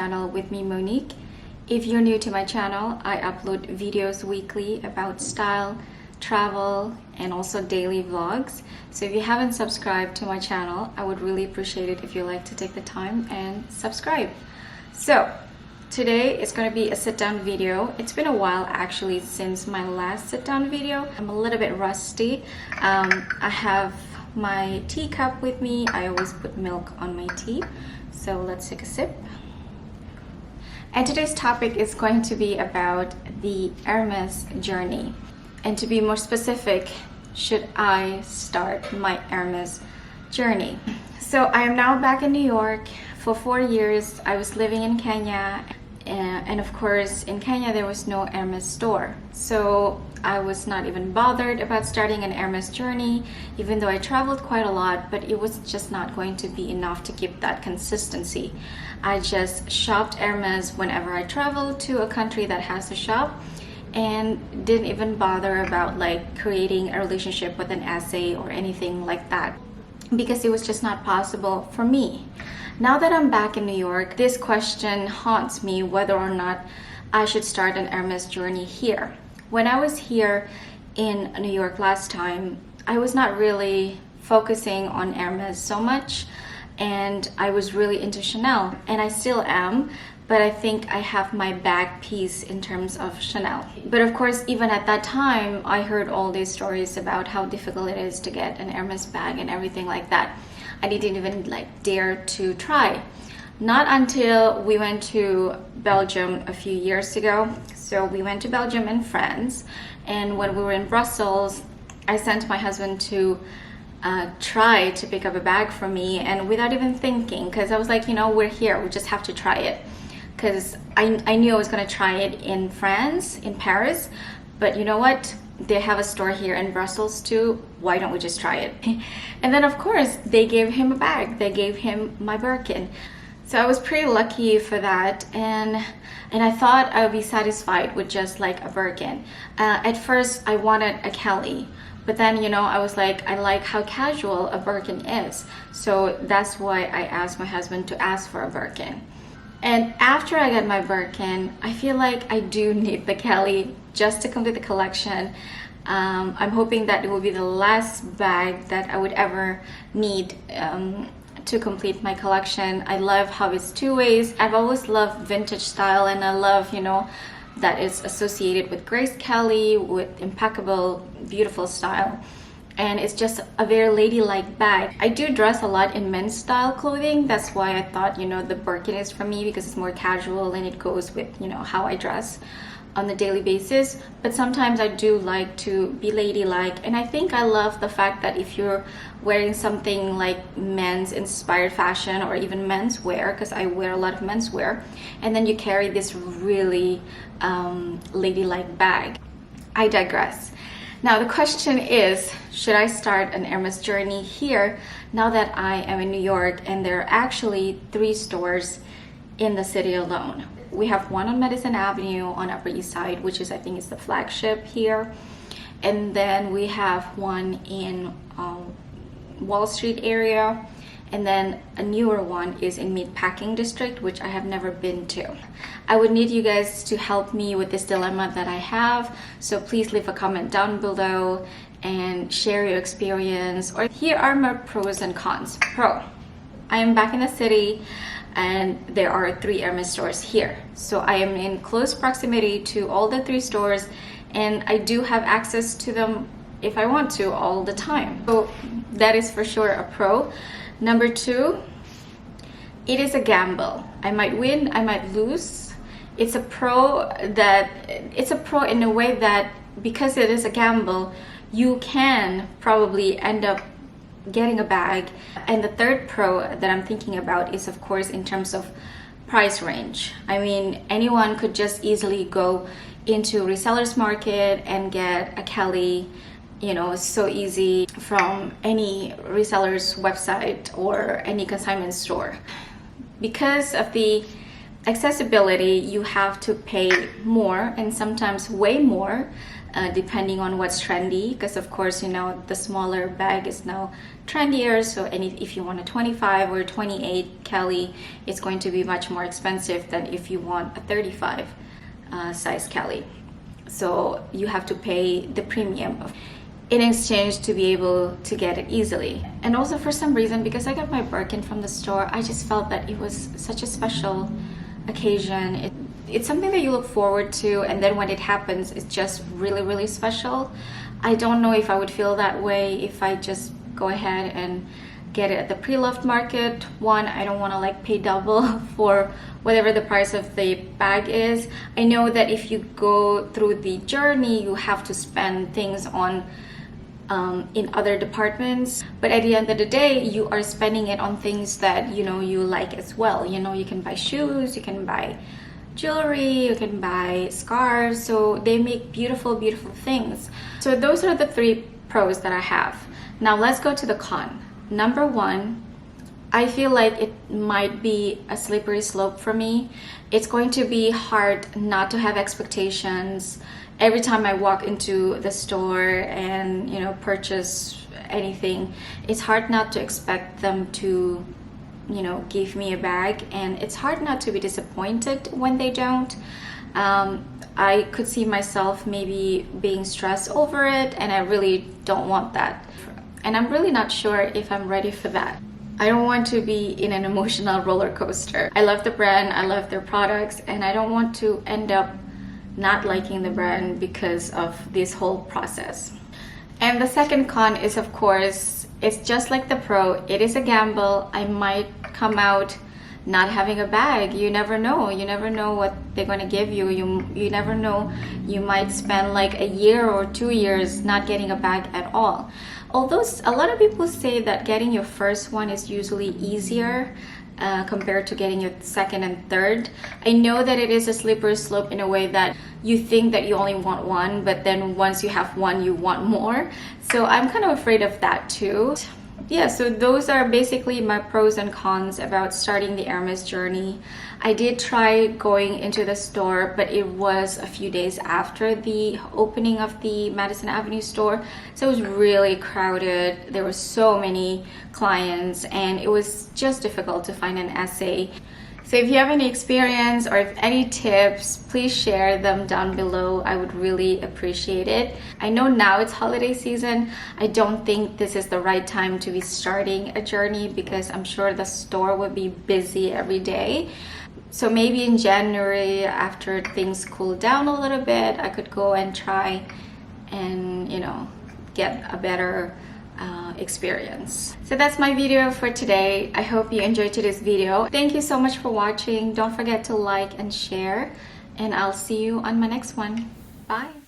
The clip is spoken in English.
channel with me, Monique. If you're new to my channel, I upload videos weekly about style, travel, and also daily vlogs. So if you haven't subscribed to my channel, I would really appreciate it if you like to take the time and subscribe. So today it's going to be a sit-down video. It's been a while actually since my last sit-down video. I'm a little bit rusty. I have my teacup with me. I always put milk on my tea. So let's take a sip. And today's topic is going to be about the Hermès journey. And to be more specific, should I start my Hermès journey? So I am now back in New York. For 4 years, I was living in Kenya. And of course, in Kenya, there was no Hermès store. So I was not even bothered about starting an Hermès journey, even though I traveled quite a lot, but it was just not going to be enough to keep that consistency. I just shopped Hermès whenever I traveled to a country that has a shop, and didn't even bother about like creating a relationship with an essay or anything like that, because it was just not possible for me. Now that I'm back in New York, this question haunts me whether or not I should start an Hermès journey here. When I was here in New York last time, I was not really focusing on Hermès so much, and I was really into Chanel, and I still am, but I think I have my bag piece in terms of Chanel. But of course, even at that time, I heard all these stories about how difficult it is to get an Hermès bag and everything like that. I didn't even dare to try. Not until we went to Belgium a few years ago. So we went to Belgium and France, and when we were in Brussels, I sent my husband to try to pick up a bag for me, and without even thinking, because I was like, you know, we're here, we just have to try it. Because I knew I was going to try it in France, in Paris, but you know what? They have a store here in Brussels too. Why don't we just try it? And then of course they gave him a bag. They gave him my Birkin. So I was pretty lucky for that, and I thought I would be satisfied with just like a Birkin. At first I wanted a Kelly, but then, you know, I was like, I like how casual a Birkin is. So that's why I asked my husband to ask for a Birkin. And after I got my Birkin, I feel like I do need the Kelly just to complete the collection. I'm hoping that it will be the last bag that I would ever need to complete my collection. I love how it's two ways. I've always loved vintage style, and I love, you know, that it's associated with Grace Kelly, with impeccable, beautiful style. And it's just a very ladylike bag. I do dress a lot in men's style clothing. That's why I thought, you know, the Birkin is for me, because it's more casual and it goes with, you know, how I dress on the daily basis. But sometimes I do like to be ladylike, and I think I love the fact that if you're wearing something like men's inspired fashion or even menswear, because I wear a lot of menswear, and then you carry this really ladylike bag. I digress. Now the question is, should I start an Hermès journey here now that I am in New York and there are actually 3 stores in the city alone? We have one on Madison Avenue on Upper East Side, which is, I think, is the flagship here. And then we have one in Wall Street area. And then a newer one is in Meatpacking District, which I have never been to. I would need you guys to help me with this dilemma that I have. So please leave a comment down below and share your experience. Or here are my pros and cons. Pro, I am back in the city and there are 3 Hermès stores here. So I am in close proximity to all the 3 stores, and I do have access to them if I want to all the time. So that is for sure a pro. Number 2, it is a gamble. I might win, I might lose. It's a pro in a way that because it is a gamble, you can probably end up getting a bag. And the third pro that I'm thinking about is, of course, in terms of price range. I mean, anyone could just easily go into reseller's market and get a Kelly, you know, so easy from any reseller's website or any consignment store. Because of the accessibility, you have to pay more, and sometimes way more, depending on what's trendy, because of course, you know, the smaller bag is now trendier. So if you want a 25 or 28 Kelly, it's going to be much more expensive than if you want a 35 size Kelly. So you have to pay the premium in exchange to be able to get it easily. And also, for some reason, because I got my Birkin from the store, I just felt that it was such a special occasion. It's something that you look forward to, and then when it happens, it's just really, really special. I don't know if I would feel that way if I just go ahead and get it at the pre-loved market. One, I don't want to like pay double for whatever the price of the bag is. I know that if you go through the journey, you have to spend things on in other departments, but at the end of the day, you are spending it on things that, you know, you like as well. You know, you can buy shoes, you can buy jewelry, you can buy scarves, so they make beautiful, beautiful things. So those are the 3 pros that I have. Now let's go to the con. Number 1, I feel like it might be a slippery slope for me. It's going to be hard not to have expectations every time I walk into the store and, you know, purchase anything. It's hard not to expect them to, you know, give me a bag, and it's hard not to be disappointed when they don't. I could see myself maybe being stressed over it, and I really don't want that. And I'm really not sure if I'm ready for that. I don't want to be in an emotional roller coaster. I love the brand, I love their products, and I don't want to end up not liking the brand because of this whole process. And the second con is, of course, it's just like the pro. It is a gamble. I might come out not having a bag. You never know. You never know what they're going to give you. You never know. You might spend like a year or 2 years not getting a bag at all. Although a lot of people say that getting your first one is usually easier compared to getting your second and third. I know that it is a slippery slope in a way that you think that you only want one, but then once you have one, you want more. So I'm kind of afraid of that too. Yeah, so those are basically my pros and cons about starting the Hermès journey. I did try going into the store, but it was a few days after the opening of the Madison Avenue store, so it was really crowded. There were so many clients, and it was just difficult to find an essay. So if you have any experience or if any tips, please share them down below. I would really appreciate it. I know now it's holiday season. I don't think this is the right time to be starting a journey because I'm sure the store will be busy every day. So maybe in January, after things cool down a little bit, I could go and try and, you know, get a better experience. So that's my video for today. I hope you enjoyed today's video. Thank you so much for watching. Don't forget to like and share, and I'll see you on my next one. Bye.